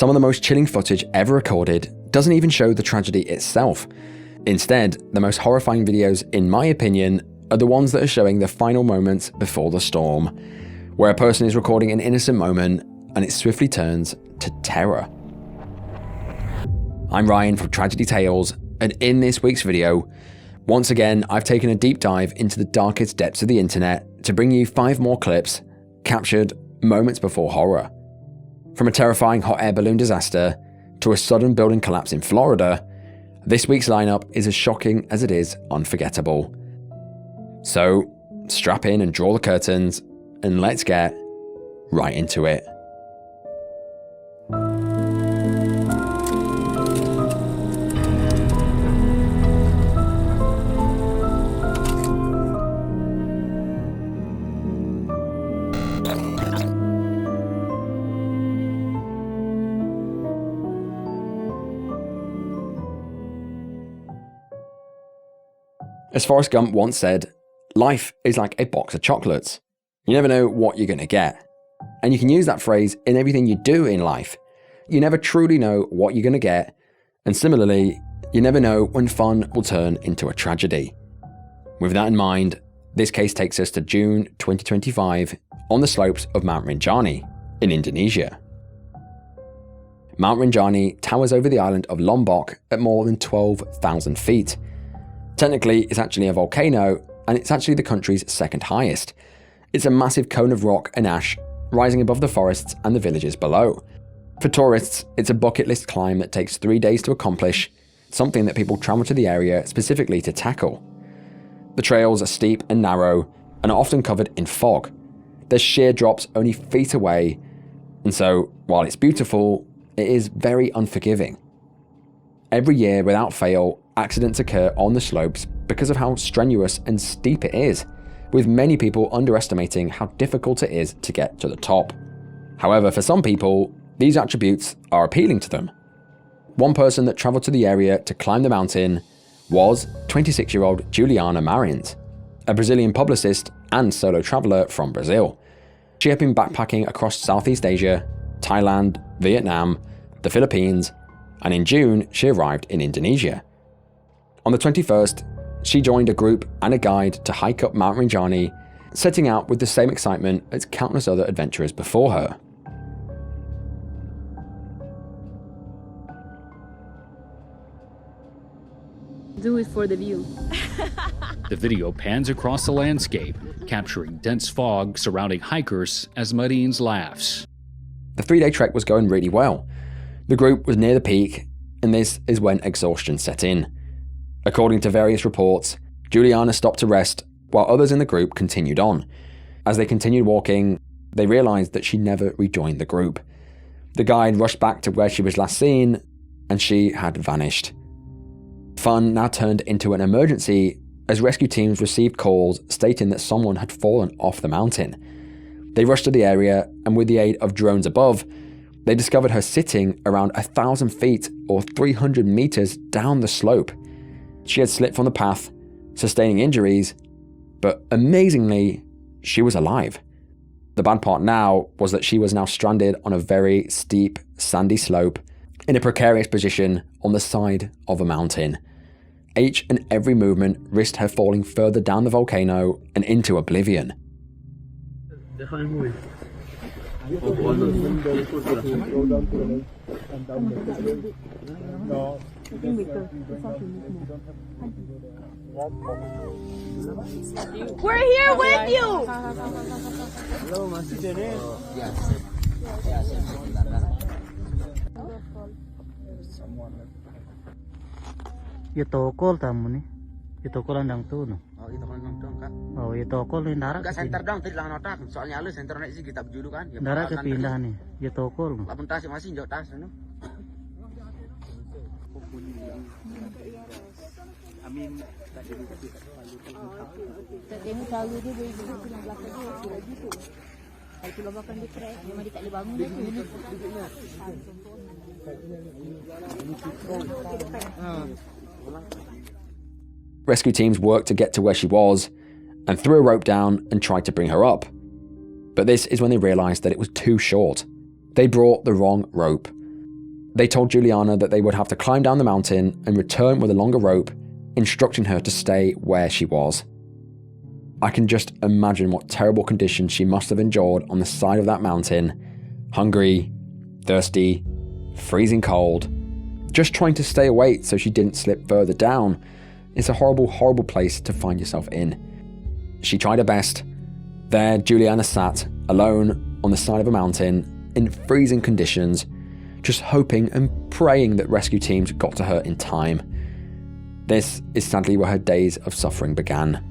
Some of the most chilling footage ever recorded doesn't even show the tragedy itself. Instead, the most horrifying videos, in my opinion, are the ones that are showing the final moments before the storm, where a person is recording an innocent moment and it swiftly turns to terror. I'm Ryan from Tragedy Tales, and in this week's video, once again, I've taken a deep dive into the darkest depths of the internet to bring you 5 more clips captured moments before horror. From a terrifying hot air balloon disaster to a sudden building collapse in Florida, this week's lineup is as shocking as it is unforgettable. So, strap in and draw the curtains, and let's get right into it. As Forrest Gump once said, life is like a box of chocolates. You never know what you're going to get. And you can use that phrase in everything you do in life. You never truly know what you're going to get. And similarly, you never know when fun will turn into a tragedy. With that in mind, this case takes us to June 2025 on the slopes of Mount Rinjani in Indonesia. Mount Rinjani towers over the island of Lombok at more than 12,000 feet. Technically, it's actually a volcano, and it's actually the country's second highest. It's a massive cone of rock and ash rising above the forests and the villages below. For tourists, it's a bucket list climb that takes 3 days to accomplish, something that people travel to the area specifically to tackle. The trails are steep and narrow and are often covered in fog. There's sheer drops only feet away, and so, while it's beautiful, it is very unforgiving. Every year, without fail, accidents occur on the slopes because of how strenuous and steep it is, with many people underestimating how difficult it is to get to the top. However, for some people, these attributes are appealing to them. One person that travelled to the area to climb the mountain was 26-year-old Juliana Marins, a Brazilian publicist and solo traveller from Brazil. She had been backpacking across Southeast Asia, Thailand, Vietnam, the Philippines, and in June, she arrived in Indonesia. On the 21st, she joined a group and a guide to hike up Mount Rinjani, setting out with the same excitement as countless other adventurers before her. Do it for the view. The video pans across the landscape, capturing dense fog surrounding hikers as Marins laughs. The 3-day trek was going really well. The group was near the peak, and this is when exhaustion set in. According to various reports, Juliana stopped to rest while others in the group continued on. As they continued walking, they realized that she never rejoined the group. The guide rushed back to where she was last seen, and she had vanished. Fun now turned into an emergency as rescue teams received calls stating that someone had fallen off the mountain. They rushed to the area, and with the aid of drones above, they discovered her sitting around 1,000 feet or 300 meters down the slope. She had slipped from the path, sustaining injuries, but amazingly, she was alive. The bad part now was that she was now stranded on a very steep, sandy slope in a precarious position on the side of a mountain. Each and every movement risked her falling further down the volcano and into oblivion. We're here with you! Itokol tamu nih. Itokol andang tuh no. Oh, itu kan dong, Kak. Oh, itokol nih darat. Enggak center dong, tidak notak. Soalnya lu center nek sih kita dulu kan. Darat kepindah nih. Itokol. Lapun tas masih njok tas no. Amin. Tadi selalu dia dari tulang belakang dia gitu. Kalau tulang belakang dia crack, memang dia tak boleh bangun dia. Rescue teams worked to get to where she was and threw a rope down and tried to bring her up. But this is when they realised that it was too short. They brought the wrong rope. They told Juliana that they would have to climb down the mountain and return with a longer rope, instructing her to stay where she was. I can just imagine what terrible conditions she must have endured on the side of that mountain. Hungry, thirsty, freezing cold, just trying to stay awake so she didn't slip further down. It's a horrible, horrible place to find yourself in. She tried her best. There, Juliana sat, alone, on the side of a mountain, in freezing conditions, just hoping and praying that rescue teams got to her in time. This is sadly where her days of suffering began.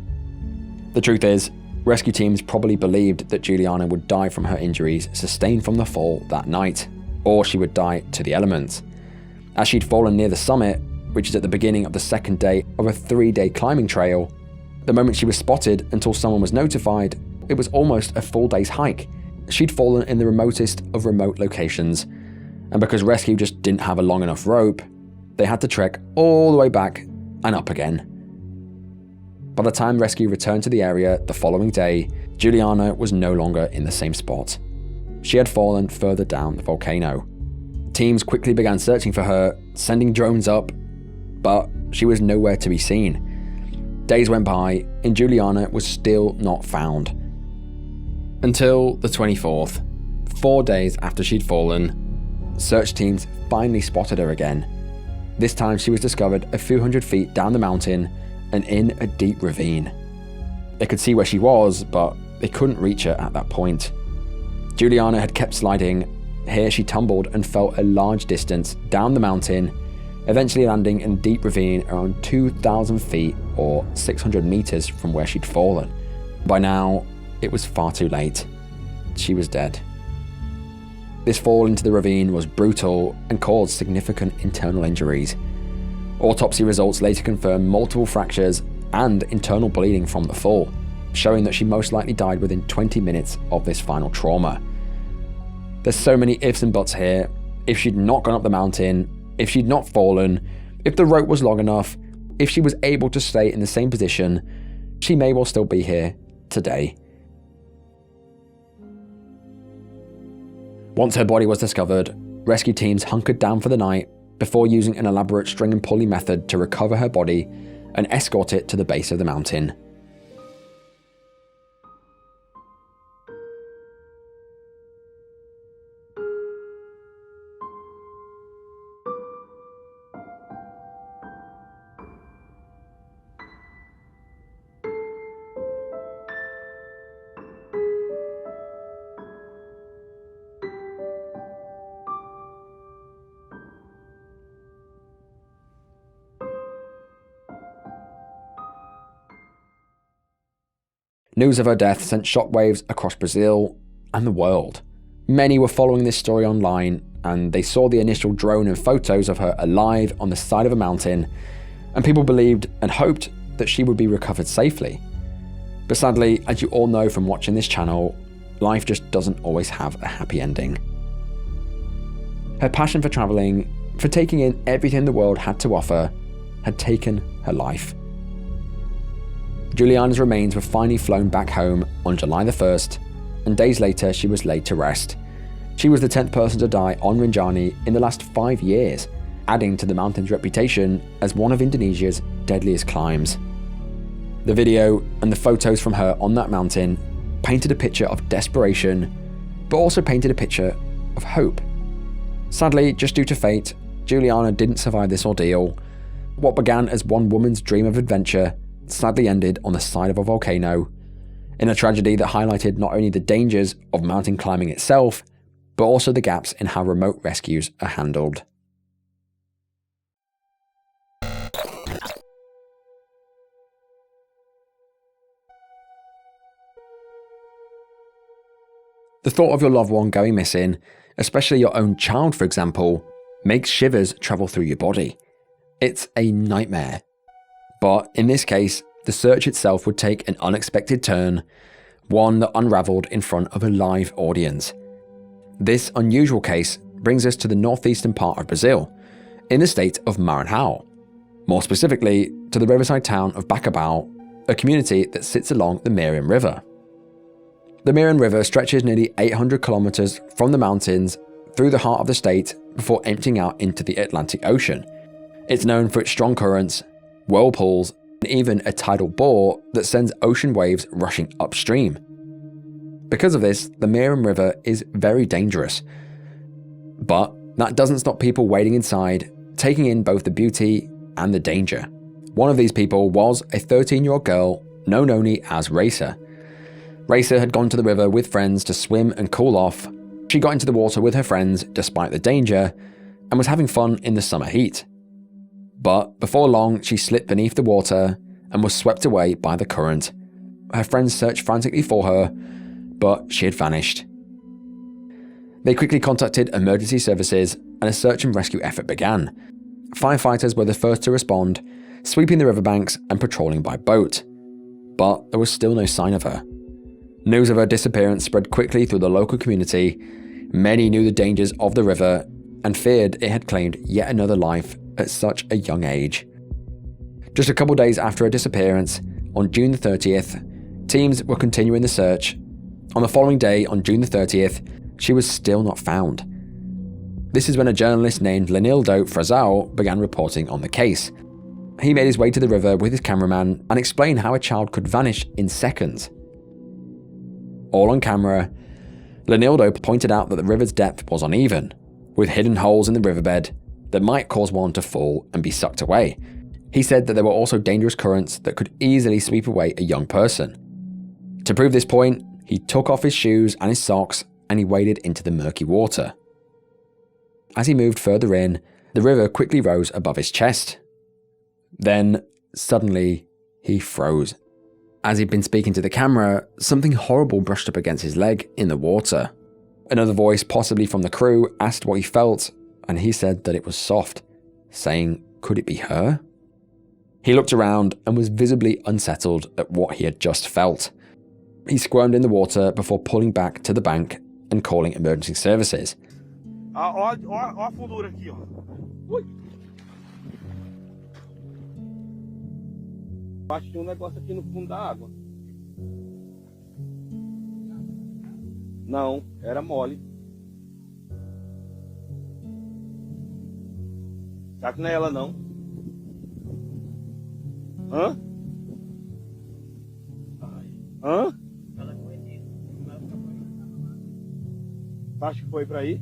The truth is, rescue teams probably believed that Juliana would die from her injuries sustained from the fall that night, or she would die to the elements. As she'd fallen near the summit, which is at the beginning of the second day of a 3-day climbing trail, the moment she was spotted until someone was notified, it was almost a full day's hike. She'd fallen in the remotest of remote locations, and because rescue just didn't have a long enough rope, they had to trek all the way back and up again. By the time rescue returned to the area the following day, Juliana was no longer in the same spot. She had fallen further down the volcano. Teams quickly began searching for her, sending drones up, but she was nowhere to be seen. Days went by, and Juliana was still not found. Until the 24th, 4 days after she'd fallen, search teams finally spotted her again. This time she was discovered a few hundred feet down the mountain and in a deep ravine. They could see where she was, but they couldn't reach her at that point. Juliana had kept sliding. Here she tumbled and fell a large distance down the mountain, eventually landing in a deep ravine around 2,000 feet or 600 meters from where she'd fallen. By now, it was far too late. She was dead. This fall into the ravine was brutal and caused significant internal injuries. Autopsy results later confirmed multiple fractures and internal bleeding from the fall, showing that she most likely died within 20 minutes of this final trauma. There's so many ifs and buts here. If she'd not gone up the mountain, if she'd not fallen, if the rope was long enough, if she was able to stay in the same position, she may well still be here today. Once her body was discovered, rescue teams hunkered down for the night before using an elaborate string and pulley method to recover her body and escort it to the base of the mountain. News of her death sent shockwaves across Brazil and the world. Many were following this story online, and they saw the initial drone and photos of her alive on the side of a mountain, and people believed and hoped that she would be recovered safely. But sadly, as you all know from watching this channel, life just doesn't always have a happy ending. Her passion for traveling, for taking in everything the world had to offer, had taken her life. Juliana's remains were finally flown back home on July the 1st, and days later she was laid to rest. She was the 10th person to die on Rinjani in the last 5 years, adding to the mountain's reputation as one of Indonesia's deadliest climbs. The video and the photos from her on that mountain painted a picture of desperation, but also painted a picture of hope. Sadly, just due to fate, Juliana didn't survive this ordeal. What began as one woman's dream of adventure sadly ended on the side of a volcano, in a tragedy that highlighted not only the dangers of mountain climbing itself, but also the gaps in how remote rescues are handled. The thought of your loved one going missing, especially your own child for example, makes shivers travel through your body. It's a nightmare. But in this case, the search itself would take an unexpected turn, one that unraveled in front of a live audience. This unusual case brings us to the northeastern part of Brazil, in the state of Maranhão. More specifically, to the riverside town of Bacabal, a community that sits along the Miriam River. The Miriam River stretches nearly 800 kilometers from the mountains through the heart of the state before emptying out into the Atlantic Ocean. It's known for its strong currents, whirlpools, and even a tidal bore that sends ocean waves rushing upstream. Because of this, the Merom River is very dangerous. But that doesn't stop people waiting inside, taking in both the beauty and the danger. One of these people was a 13-year-old girl known only as Racer. Racer had gone to the river with friends to swim and cool off. She got into the water with her friends despite the danger and was having fun in the summer heat. But before long, she slipped beneath the water and was swept away by the current. Her friends searched frantically for her, but she had vanished. They quickly contacted emergency services and a search and rescue effort began. Firefighters were the first to respond, sweeping the riverbanks and patrolling by boat. But there was still no sign of her. News of her disappearance spread quickly through the local community. Many knew the dangers of the river and feared it had claimed yet another life at such a young age. Just a couple days after her disappearance, on June the 30th, teams were continuing the search. On the following day, on June the 30th, she was still not found. This is when a journalist named Leonildo Frazão began reporting on the case. He made his way to the river with his cameraman and explained how a child could vanish in seconds. All on camera, Leonildo pointed out that the river's depth was uneven, with hidden holes in the riverbed that might cause one to fall and be sucked away. He said that there were also dangerous currents that could easily sweep away a young person. To prove this point, he took off his shoes and his socks and he waded into the murky water. As he moved further in, the river quickly rose above his chest. Then, suddenly, he froze. As he'd been speaking to the camera, something horrible brushed up against his leg in the water. Another voice, possibly from the crew, asked what he felt, and he said that it was soft, saying, could it be her? He looked around and was visibly unsettled at what he had just felt. He squirmed in the water before pulling back to the bank and calling emergency services. Ó a fundura aqui, ó. Ui. Acho que tinha negócio aqui no fundo da água. Não, era mole. Será que não é ela não? Hã? Hã? Acho que foi pra aí?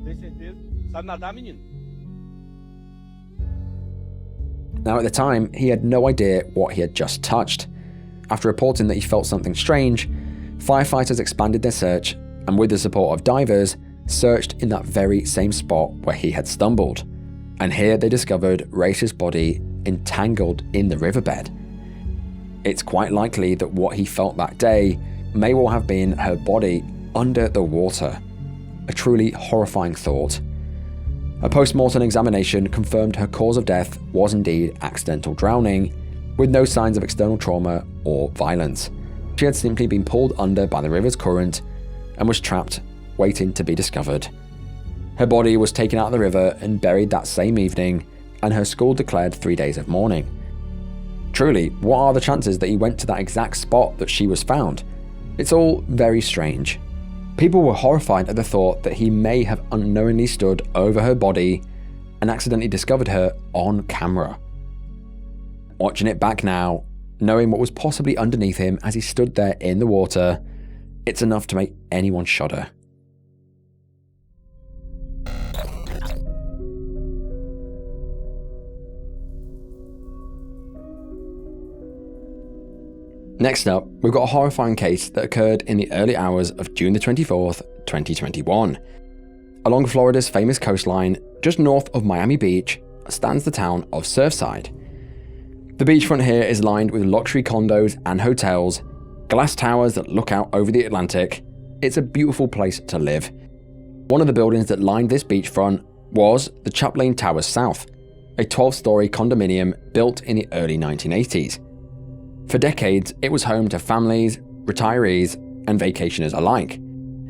Tem certeza? Sabe nadar, menino? Now, at the time, he had no idea what he had just touched. After reporting that he felt something strange, firefighters expanded their search and, with the support of divers, searched in that very same spot where he had stumbled. And here they discovered Racer's body entangled in the riverbed. It's quite likely that what he felt that day may well have been her body under the water. A truly horrifying thought. A post-mortem examination confirmed her cause of death was indeed accidental drowning, with no signs of external trauma or violence. She had simply been pulled under by the river's current and was trapped, waiting to be discovered. Her body was taken out of the river and buried that same evening, and her school declared 3 days of mourning. Truly, what are the chances that he went to that exact spot that she was found? It's all very strange. People were horrified at the thought that he may have unknowingly stood over her body and accidentally discovered her on camera. Watching it back now, knowing what was possibly underneath him as he stood there in the water, it's enough to make anyone shudder. Next up, we've got a horrifying case that occurred in the early hours of June the 24th, 2021. Along Florida's famous coastline, just north of Miami Beach, stands the town of Surfside. The beachfront here is lined with luxury condos and hotels, glass towers that look out over the Atlantic. It's a beautiful place to live. One of the buildings that lined this beachfront was the Chaplain Towers South, a 12-story condominium built in the early 1980s. For decades, it was home to families, retirees, and vacationers alike.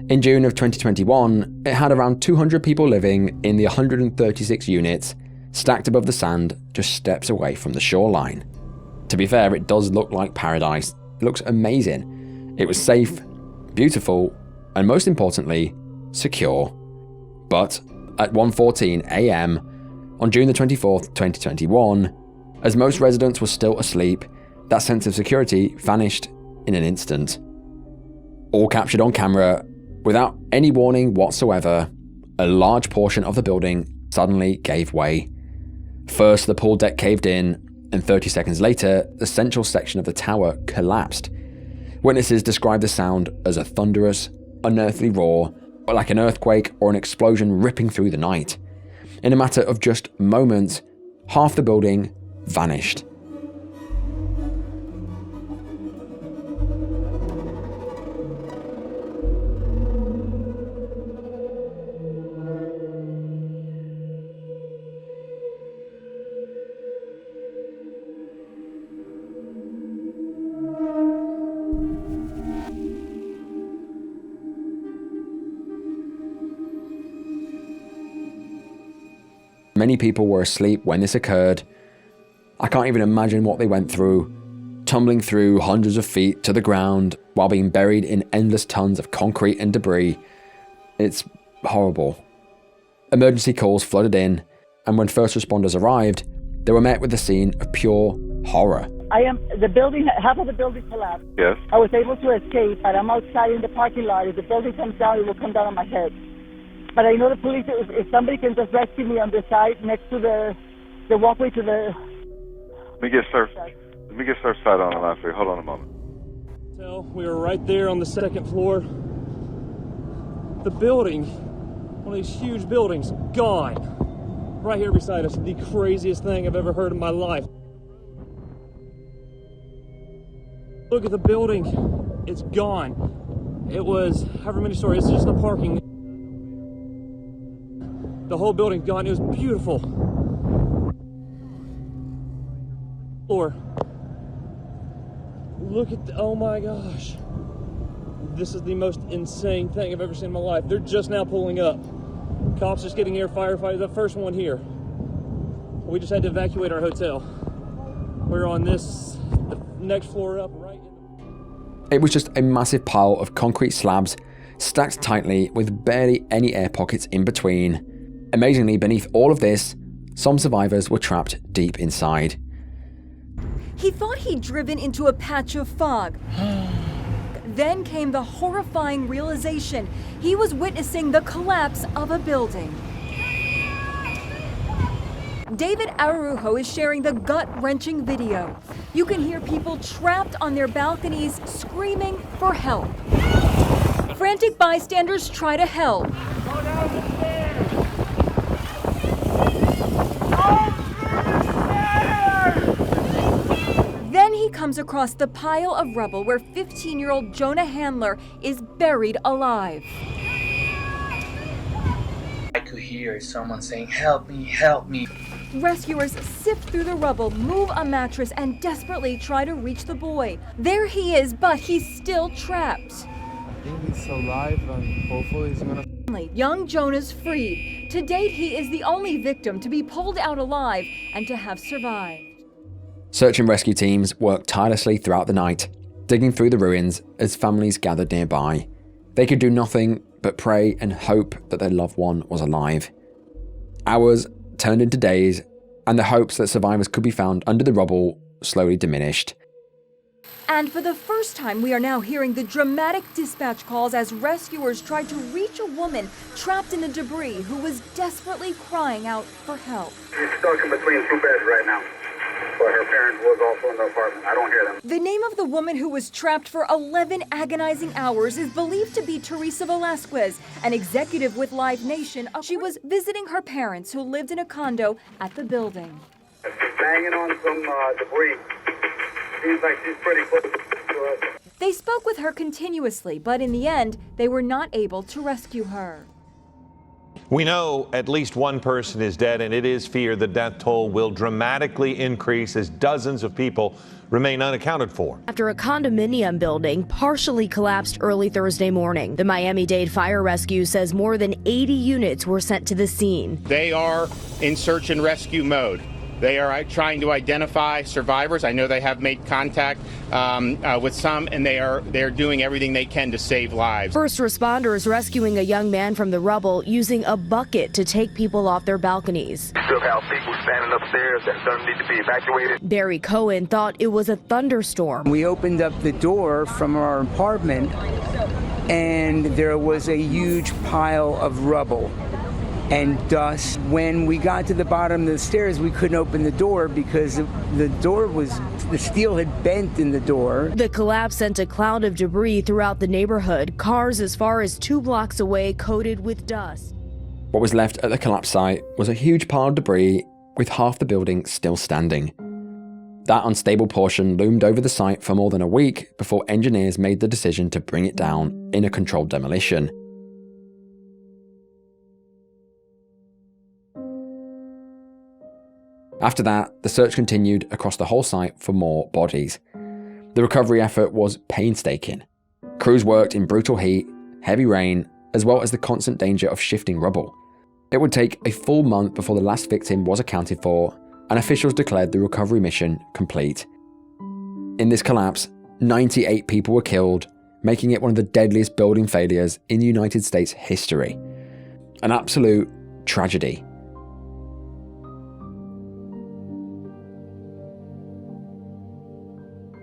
In June of 2021, it had around 200 people living in the 136 units, stacked above the sand, just steps away from the shoreline. To be fair, it does look like paradise. It looks amazing. It was safe, beautiful, and most importantly, secure. But at 1:14 a.m. on June the 24th, 2021, as most residents were still asleep, that sense of security vanished in an instant. All captured on camera, without any warning whatsoever, a large portion of the building suddenly gave way. First, the pool deck caved in, and 30 seconds later, the central section of the tower collapsed. Witnesses described the sound as a thunderous, unearthly roar, like an earthquake or an explosion ripping through the night. In a matter of just moments, half the building vanished. Many people were asleep when this occurred. I can't even imagine what they went through, tumbling through hundreds of feet to the ground while being buried in endless tons of concrete and debris. It's horrible. Emergency calls flooded in, and when first responders arrived, they were met with a scene of pure horror. Half of the building collapsed. Yes. I was able to escape, but I'm outside in the parking lot. If the building comes down, it will come down on my head. But I know the police, if somebody can just rescue me on the side next to the walkway to the... Let me get Surf side on the line for you. Hold on a moment. So we were right there on the second floor. The building, one of these huge buildings, gone. Right here beside us, the craziest thing I've ever heard in my life. Look at the building, it's gone. It was however many stories, it's just the parking. The whole building's gone. It was beautiful. Floor. Look at oh my gosh. This is the most insane thing I've ever seen in my life. They're just now pulling up. Cops just getting here, firefighters, the first one here. We just had to evacuate our hotel. We're on the next floor up right. It was just a massive pile of concrete slabs stacked tightly with barely any air pockets in between. Amazingly, beneath all of this, some survivors were trapped deep inside. He thought he'd driven into a patch of fog. Then came the horrifying realization he was witnessing the collapse of a building. David Araújo is sharing the gut-wrenching video. You can hear people trapped on their balconies screaming for help. Frantic bystanders try to help. Then he comes across the pile of rubble where 15-year-old Jonah Handler is buried alive. I could hear someone saying, "Help me, help me." Rescuers sift through the rubble, move a mattress, and desperately try to reach the boy. There he is, but he's still trapped. I think he's alive and hopefully he's gonna... Young Jonah's freed. To date, he is the only victim to be pulled out alive and to have survived. Search and rescue teams worked tirelessly throughout the night, digging through the ruins as families gathered nearby. They could do nothing but pray and hope that their loved one was alive. Hours turned into days, and the hopes that survivors could be found under the rubble slowly diminished. And for the first time, we are now hearing the dramatic dispatch calls as rescuers tried to reach a woman trapped in the debris who was desperately crying out for help. She's stuck in between two beds right now, but her parents was also in the apartment. I don't hear them. The name of the woman who was trapped for 11 agonizing hours is believed to be Teresa Velasquez, an executive with Live Nation. She was visiting her parents who lived in a condo at the building. She's banging on some debris. Seems like she's pretty close to us. They spoke with her continuously, but in the end, they were not able to rescue her. We know at least one person is dead, and it is feared the death toll will dramatically increase as dozens of people remain unaccounted for. After a condominium building partially collapsed early Thursday morning, the Miami-Dade Fire Rescue says more than 80 units were sent to the scene. They are in search and rescue mode. They are trying to identify survivors. I know they have made contact with some, and they're doing everything they can to save lives. First responders rescuing a young man from the rubble using a bucket to take people off their balconies. Still have people standing upstairs that don't need to be evacuated. Barry Cohen thought it was a thunderstorm. We opened up the door from our apartment, and there was a huge pile of rubble and dust. When we got to the bottom of the stairs, we couldn't open the door because the steel had bent in the door. The collapse sent a cloud of debris throughout the neighborhood, cars as far as 2 blocks away coated with dust. What was left at the collapse site was a huge pile of debris with half the building still standing. That unstable portion loomed over the site for more than a week before engineers made the decision to bring it down in a controlled demolition. After that, the search continued across the whole site for more bodies. The recovery effort was painstaking. Crews worked in brutal heat, heavy rain, as well as the constant danger of shifting rubble. It would take a full month before the last victim was accounted for, and officials declared the recovery mission complete. In this collapse, 98 people were killed, making it one of the deadliest building failures in United States history. An absolute tragedy.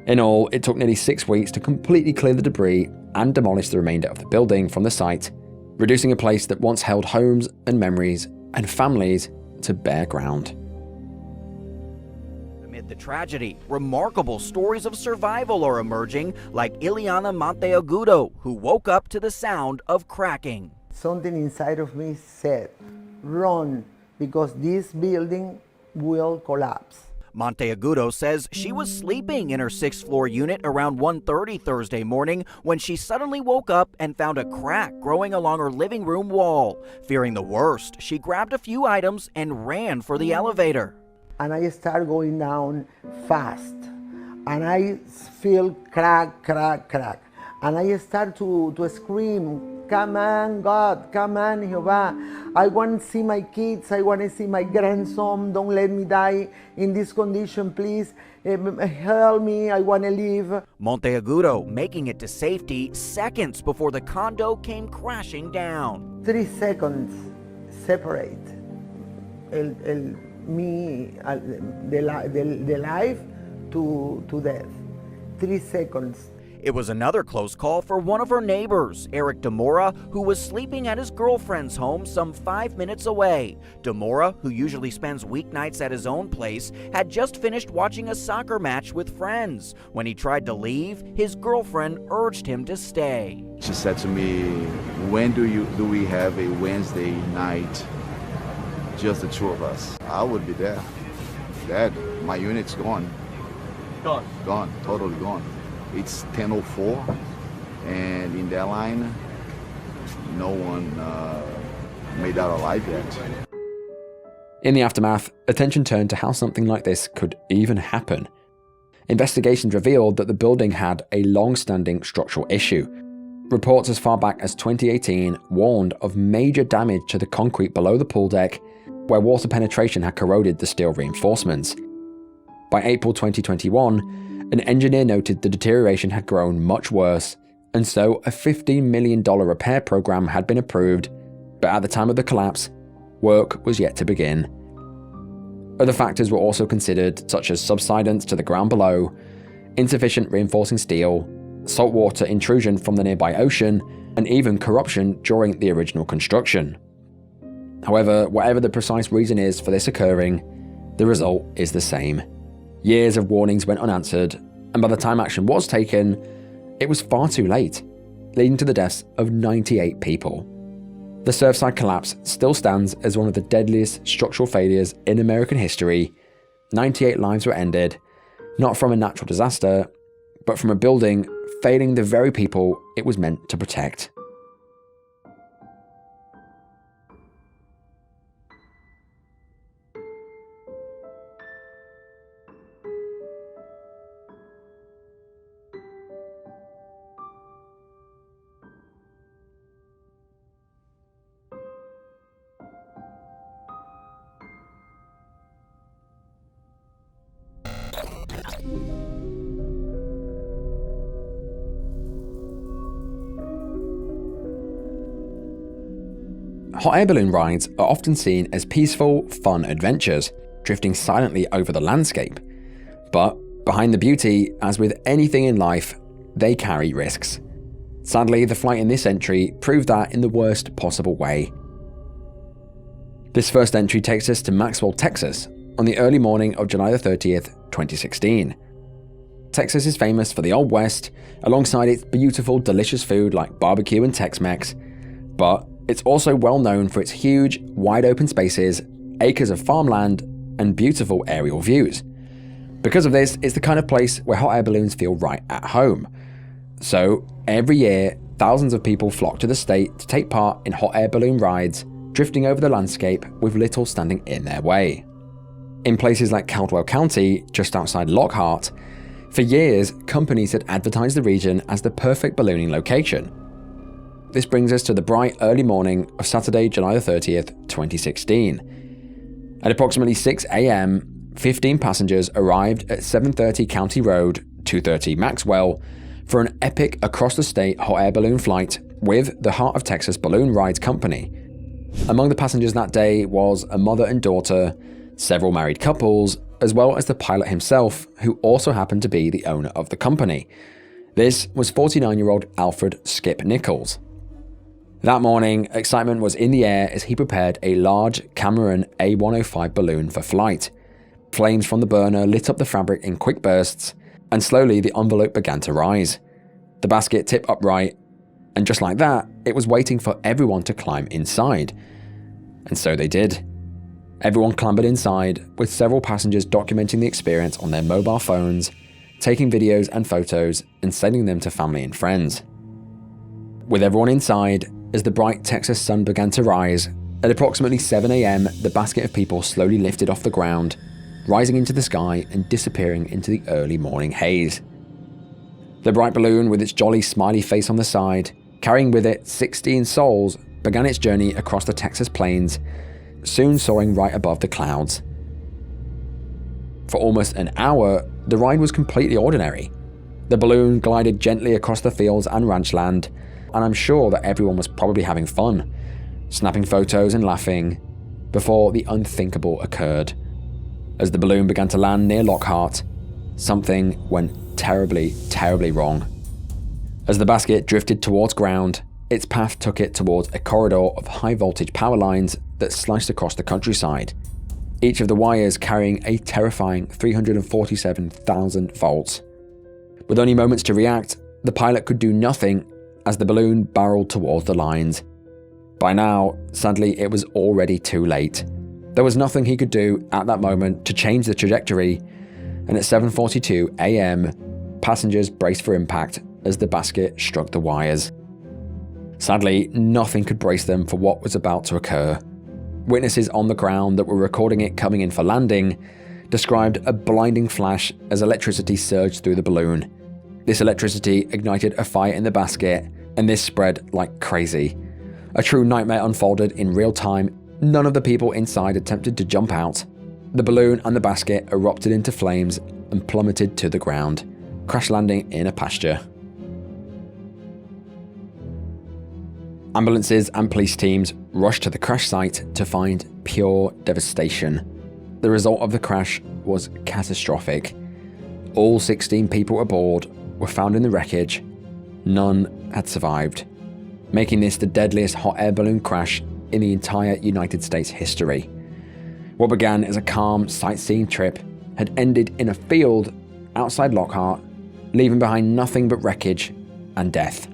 In all, it took nearly 6 weeks to completely clear the debris and demolish the remainder of the building from the site, reducing a place that once held homes and memories and families to bare ground. Amid the tragedy, remarkable stories of survival are emerging, like Ileana Monteagudo, who woke up to the sound of cracking. Something inside of me said, run, because this building will collapse. Monteagudo says she was sleeping in her 6th floor unit around 1:30 Thursday morning when she suddenly woke up and found a crack growing along her living room wall. Fearing the worst, she grabbed a few items and ran for the elevator. And I start going down fast, and I feel crack, crack, crack. And I start to scream, come on, God, come on, Jehová. I want to see my kids, I want to see my grandson. Don't let me die in this condition, please. Help me, I want to live. Monteagudo making it to safety seconds before the condo came crashing down. 3 seconds separate the life to death. 3 seconds. It was another close call for one of her neighbors, Eric DeMora, who was sleeping at his girlfriend's home some 5 minutes away. DeMora, who usually spends weeknights at his own place, had just finished watching a soccer match with friends. When he tried to leave, his girlfriend urged him to stay. She said to me, when do we have a Wednesday night, just the 2 of us? I would be there. Dad, my unit's gone. Gone? Gone, totally gone. It's 10:04, and in that line, no one made out alive yet. In the aftermath, attention turned to how something like this could even happen. Investigations revealed that the building had a long-standing structural issue. Reports as far back as 2018 warned of major damage to the concrete below the pool deck, where water penetration had corroded the steel reinforcements. By April 2021, an engineer noted the deterioration had grown much worse, and so a $15 million repair program had been approved, but at the time of the collapse, work was yet to begin. Other factors were also considered, such as subsidence to the ground below, insufficient reinforcing steel, saltwater intrusion from the nearby ocean, and even corruption during the original construction. However, whatever the precise reason is for this occurring, the result is the same. Years of warnings went unanswered, and by the time action was taken, it was far too late, leading to the deaths of 98 people. The Surfside collapse still stands as one of the deadliest structural failures in American history. 98 lives were ended, not from a natural disaster, but from a building failing the very people it was meant to protect. Hot air balloon rides are often seen as peaceful, fun adventures, drifting silently over the landscape. But behind the beauty, as with anything in life, they carry risks. Sadly, the flight in this entry proved that in the worst possible way. This first entry takes us to Maxwell, Texas, on the early morning of July 30th, 2016. Texas is famous for the Old West, alongside its beautiful, delicious food like barbecue and Tex-Mex, but it's also well known for its huge, wide-open spaces, acres of farmland, and beautiful aerial views. Because of this, it's the kind of place where hot air balloons feel right at home. So, every year, thousands of people flock to the state to take part in hot air balloon rides, drifting over the landscape with little standing in their way. In places like Caldwell County, just outside Lockhart, for years, companies had advertised the region as the perfect ballooning location. This brings us to the bright early morning of Saturday, July 30th, 2016. At approximately 6 a.m., 15 passengers arrived at 730 County Road, 230 Maxwell, for an epic across-the-state hot air balloon flight with the Heart of Texas Balloon Rides Company. Among the passengers that day was a mother and daughter, several married couples, as well as the pilot himself, who also happened to be the owner of the company. This was 49-year-old Alfred Skip Nichols. That morning, excitement was in the air as he prepared a large Cameron A105 balloon for flight. Flames from the burner lit up the fabric in quick bursts, and slowly the envelope began to rise. The basket tipped upright, and just like that, it was waiting for everyone to climb inside. And so they did. Everyone clambered inside, with several passengers documenting the experience on their mobile phones, taking videos and photos, and sending them to family and friends. With everyone inside, as the bright Texas sun began to rise, at approximately 7 a.m., the basket of people slowly lifted off the ground, rising into the sky and disappearing into the early morning haze. The bright balloon, with its jolly smiley face on the side, carrying with it 16 souls, began its journey across the Texas plains, soon soaring right above the clouds. For almost an hour, the ride was completely ordinary. The balloon glided gently across the fields and ranch land, and I'm sure that everyone was probably having fun, snapping photos and laughing, before the unthinkable occurred. As the balloon began to land near Lockhart, something went terribly, terribly wrong. As the basket drifted towards ground, its path took it towards a corridor of high-voltage power lines that sliced across the countryside, each of the wires carrying a terrifying 347,000 volts. With only moments to react, the pilot could do nothing as the balloon barreled towards the lines. By now, sadly, it was already too late. There was nothing he could do at that moment to change the trajectory, and at 7:42 a.m., passengers braced for impact as the basket struck the wires. Sadly, nothing could brace them for what was about to occur. Witnesses on the ground that were recording it coming in for landing described a blinding flash as electricity surged through the balloon. This electricity ignited a fire in the basket, and this spread like crazy. A true nightmare unfolded in real time. None of the people inside attempted to jump out. The balloon and the basket erupted into flames and plummeted to the ground, crash landing in a pasture. Ambulances and police teams rushed to the crash site to find pure devastation. The result of the crash was catastrophic. All 16 people aboard were found in the wreckage. None had survived, making this the deadliest hot air balloon crash in the entire United States history. What began as a calm sightseeing trip had ended in a field outside Lockhart, leaving behind nothing but wreckage and death.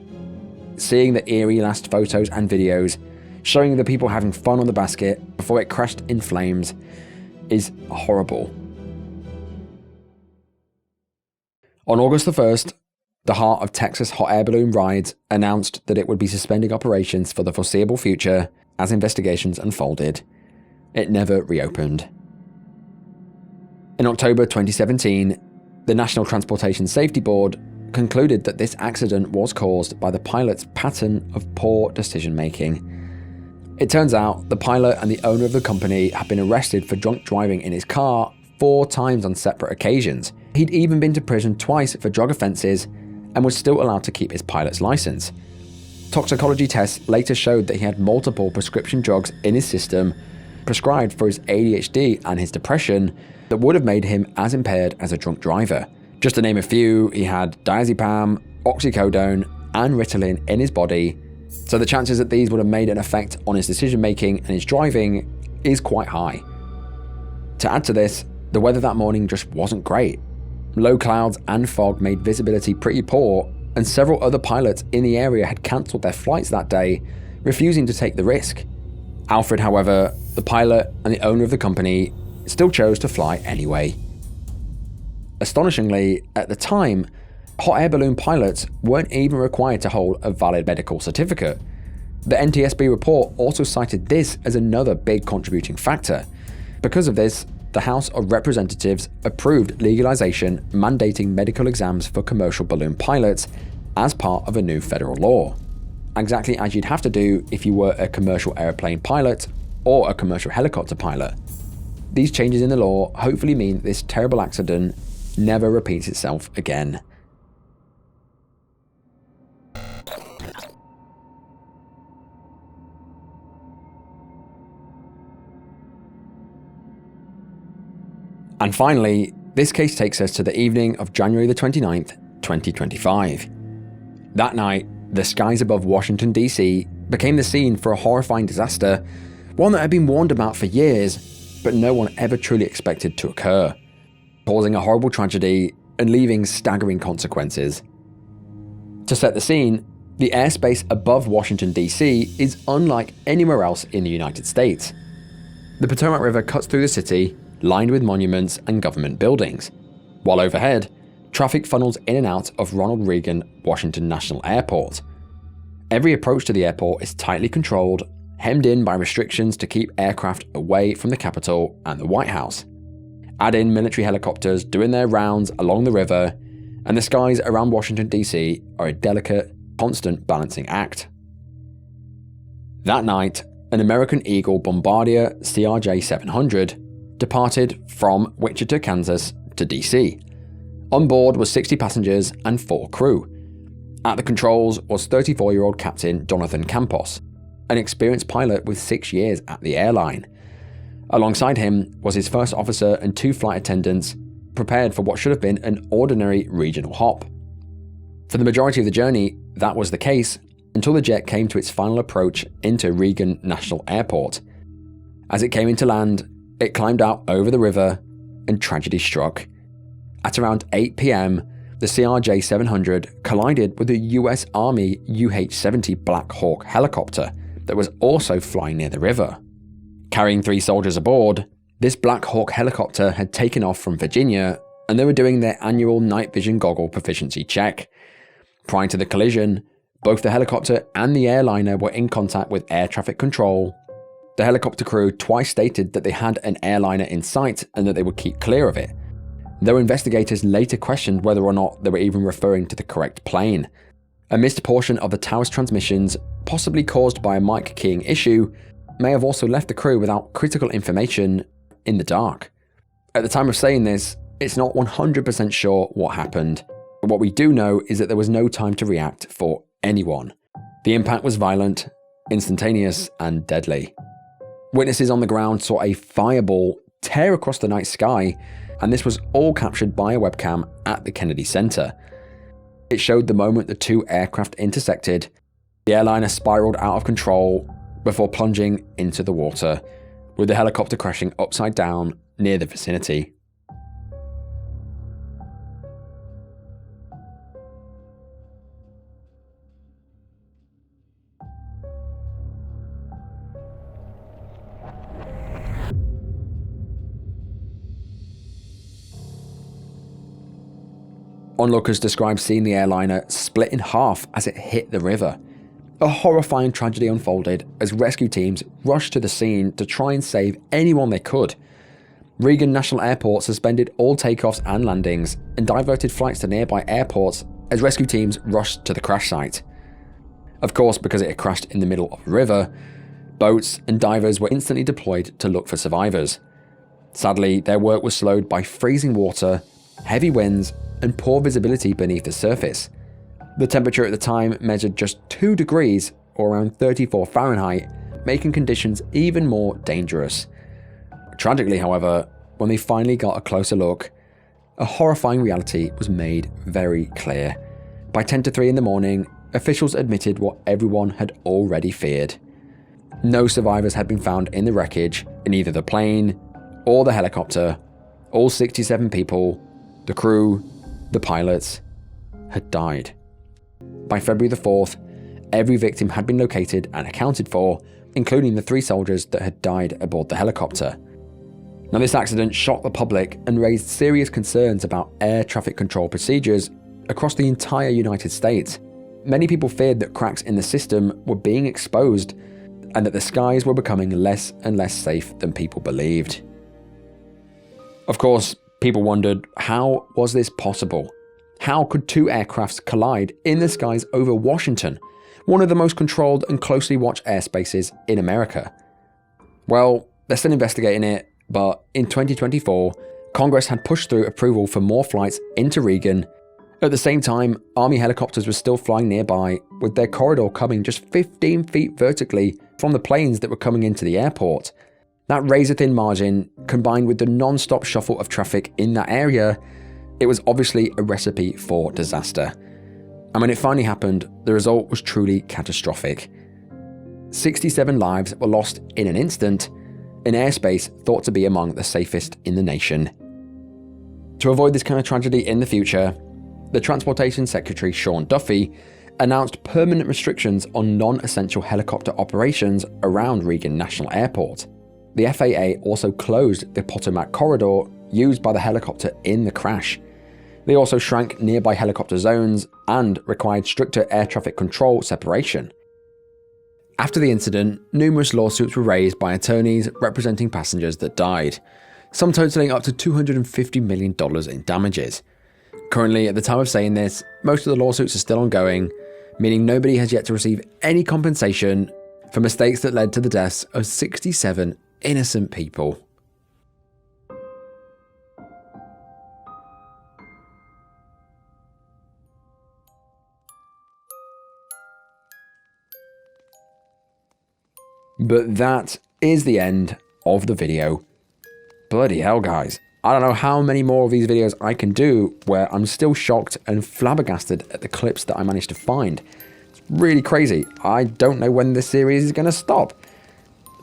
Seeing the eerie last photos and videos showing the people having fun on the basket before it crashed in flames is horrible. On August the 1st, the Heart of Texas Hot Air Balloon Rides announced that it would be suspending operations for the foreseeable future as investigations unfolded. It never reopened. In October 2017, the National Transportation Safety Board concluded that this accident was caused by the pilot's pattern of poor decision-making. It turns out the pilot and the owner of the company had been arrested for drunk driving in his car 4 times on separate occasions. He'd even been to prison twice for drug offences and was still allowed to keep his pilot's license. Toxicology tests later showed that he had multiple prescription drugs in his system prescribed for his ADHD and his depression that would have made him as impaired as a drunk driver. Just to name a few, he had diazepam, oxycodone, and Ritalin in his body, so the chances that these would have made an effect on his decision making and his driving is quite high. To add to this, the weather that morning just wasn't great. Low clouds and fog made visibility pretty poor, and several other pilots in the area had cancelled their flights that day, refusing to take the risk. Alfred, however, the pilot and the owner of the company, still chose to fly anyway. Astonishingly, at the time, hot air balloon pilots weren't even required to hold a valid medical certificate. The NTSB report also cited this as another big contributing factor. Because of this, the House of Representatives approved legalization mandating medical exams for commercial balloon pilots as part of a new federal law, exactly as you'd have to do if you were a commercial airplane pilot or a commercial helicopter pilot. These changes in the law hopefully mean this terrible accident never repeats itself again. And finally, this case takes us to the evening of January the 29th, 2025. That night, the skies above Washington, D.C. became the scene for a horrifying disaster, one that had been warned about for years, but no one ever truly expected to occur, causing a horrible tragedy and leaving staggering consequences. To set the scene, the airspace above Washington, D.C. is unlike anywhere else in the United States. The Potomac River cuts through the city, lined with monuments and government buildings, while overhead, traffic funnels in and out of Ronald Reagan Washington National Airport. Every approach to the airport is tightly controlled, hemmed in by restrictions to keep aircraft away from the Capitol and the White House. Add in military helicopters doing their rounds along the river, and the skies around Washington, D.C. are a delicate, constant balancing act. That night, an American Eagle Bombardier CRJ-700 departed from Wichita, Kansas to DC. On board was 60 passengers and 4 crew. At the controls was 34-year-old Captain Jonathan Campos, an experienced pilot with 6 years at the airline. Alongside him was his first officer and 2 flight attendants, prepared for what should have been an ordinary regional hop. For the majority of the journey, that was the case, until the jet came to its final approach into Reagan National Airport. As it came into land, it climbed out over the river, and tragedy struck. At around 8 p.m, the CRJ-700 collided with the US Army UH-70 Black Hawk helicopter that was also flying near the river. Carrying 3 soldiers aboard, this Black Hawk helicopter had taken off from Virginia, and they were doing their annual night vision goggle proficiency check. Prior to the collision, both the helicopter and the airliner were in contact with air traffic control. The helicopter crew twice stated that they had an airliner in sight and that they would keep clear of it, though investigators later questioned whether or not they were even referring to the correct plane. A missed portion of the tower's transmissions, possibly caused by a mic keying issue, may have also left the crew without critical information in the dark. At the time of saying this, it's not 100% sure what happened, but what we do know is that there was no time to react for anyone. The impact was violent, instantaneous, and deadly. Witnesses on the ground saw a fireball tear across the night sky, and this was all captured by a webcam at the Kennedy Center. It showed the moment the 2 aircraft intersected. The airliner spiraled out of control before plunging into the water, with the helicopter crashing upside down near the vicinity. Onlookers described seeing the airliner split in half as it hit the river. A horrifying tragedy unfolded as rescue teams rushed to the scene to try and save anyone they could. Reagan National Airport suspended all takeoffs and landings and diverted flights to nearby airports as rescue teams rushed to the crash site. Of course, because it had crashed in the middle of a river, boats and divers were instantly deployed to look for survivors. Sadly, their work was slowed by freezing water, heavy winds, and poor visibility beneath the surface. The temperature at the time measured just 2 degrees, or around 34 Fahrenheit, making conditions even more dangerous. Tragically, however, when they finally got a closer look, a horrifying reality was made very clear. By 10 to 3 in the morning, officials admitted what everyone had already feared. No survivors had been found in the wreckage in either the plane or the helicopter. All 67 people, the crew, the pilots, had died. By February the 4th, every victim had been located and accounted for, including the 3 soldiers that had died aboard the helicopter. Now, this accident shocked the public and raised serious concerns about air traffic control procedures across the entire United States. Many people feared that cracks in the system were being exposed and that the skies were becoming less and less safe than people believed. Of course, people wondered, how was this possible? How could 2 aircrafts collide in the skies over Washington, one of the most controlled and closely watched airspaces in America? Well, they're still investigating it, but in 2024, Congress had pushed through approval for more flights into Reagan. At the same time, Army helicopters were still flying nearby, with their corridor coming just 15 feet vertically from the planes that were coming into the airport. That razor-thin margin, combined with the non-stop shuffle of traffic in that area, it was obviously a recipe for disaster. And when it finally happened, the result was truly catastrophic. 67 lives were lost in an instant, in airspace thought to be among the safest in the nation. To avoid this kind of tragedy in the future, the Transportation Secretary Sean Duffy announced permanent restrictions on non-essential helicopter operations around Reagan National Airport. The FAA also closed the Potomac corridor used by the helicopter in the crash. They also shrank nearby helicopter zones and required stricter air traffic control separation. After the incident, numerous lawsuits were raised by attorneys representing passengers that died, some totaling up to $250 million in damages. Currently, at the time of saying this, most of the lawsuits are still ongoing, meaning nobody has yet to receive any compensation for mistakes that led to the deaths of 67 innocent people. But that is the end of the video. Bloody hell, guys. I don't know how many more of these videos I can do where I'm still shocked and flabbergasted at the clips that I managed to find. It's really crazy. I don't know when this series is going to stop.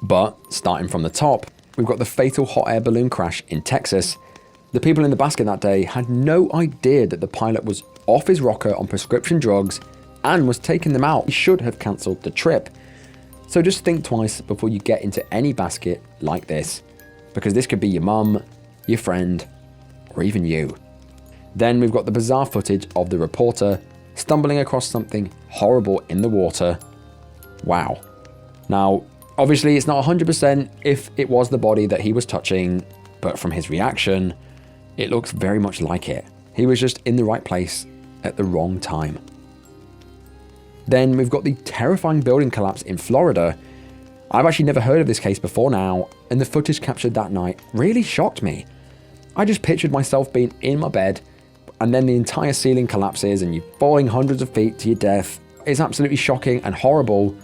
But starting from the top, we've got the fatal hot air balloon crash in Texas. The people in the basket that day had no idea that the pilot was off his rocker on prescription drugs and was taking them out. He should have cancelled the trip. So just think twice before you get into any basket like this, because this could be your mum, your friend, or even you. Then we've got the bizarre footage of the reporter stumbling across something horrible in the water. Wow. Now, obviously it's not 100% if it was the body that he was touching, but from his reaction, it looks very much like it. He was just in the right place at the wrong time. Then we've got the terrifying building collapse in Florida. I've actually never heard of this case before now, and the footage captured that night really shocked me. I just pictured myself being in my bed, and then the entire ceiling collapses and you falling hundreds of feet to your death. It's absolutely shocking and horrible,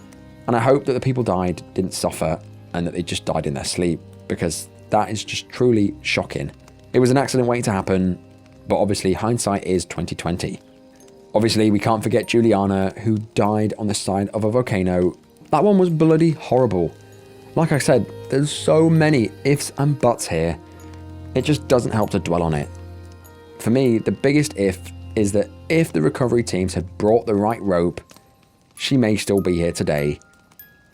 and I hope that the people died didn't suffer and that they just died in their sleep, because that is just truly shocking. It was an accident waiting to happen, but obviously hindsight is 2020. Obviously, we can't forget Juliana, who died on the side of a volcano. That one was bloody horrible. Like I said, there's so many ifs and buts here. It just doesn't help to dwell on it. For me, the biggest if is that if the recovery teams had brought the right rope, she may still be here today.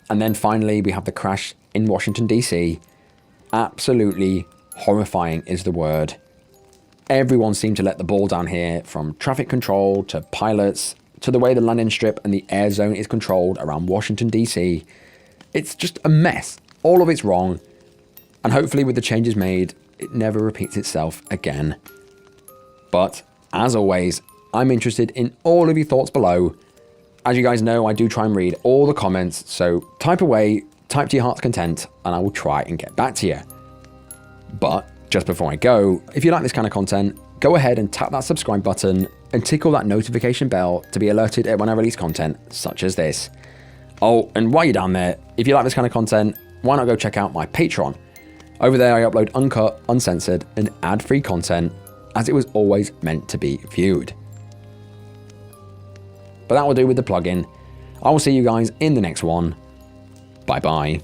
And then finally, we have the crash in Washington, D.C. Absolutely horrifying is the word. Everyone seemed to let the ball down here, from traffic control to pilots to the way the landing strip and the air zone is controlled around Washington, D.C. It's just a mess. All of it's wrong. And hopefully with the changes made, it never repeats itself again. But as always, I'm interested in all of your thoughts below. As you guys know, I do try and read all the comments, so type away, type to your heart's content, and I will try and get back to you. But just before I go, if you like this kind of content, go ahead and tap that subscribe button and tickle that notification bell to be alerted when I release content such as this. Oh, and while you're down there, if you like this kind of content, why not go check out my Patreon? Over there I upload uncut, uncensored, and ad-free content as it was always meant to be viewed. But that will do with the plugin. I will see you guys in the next one. Bye bye.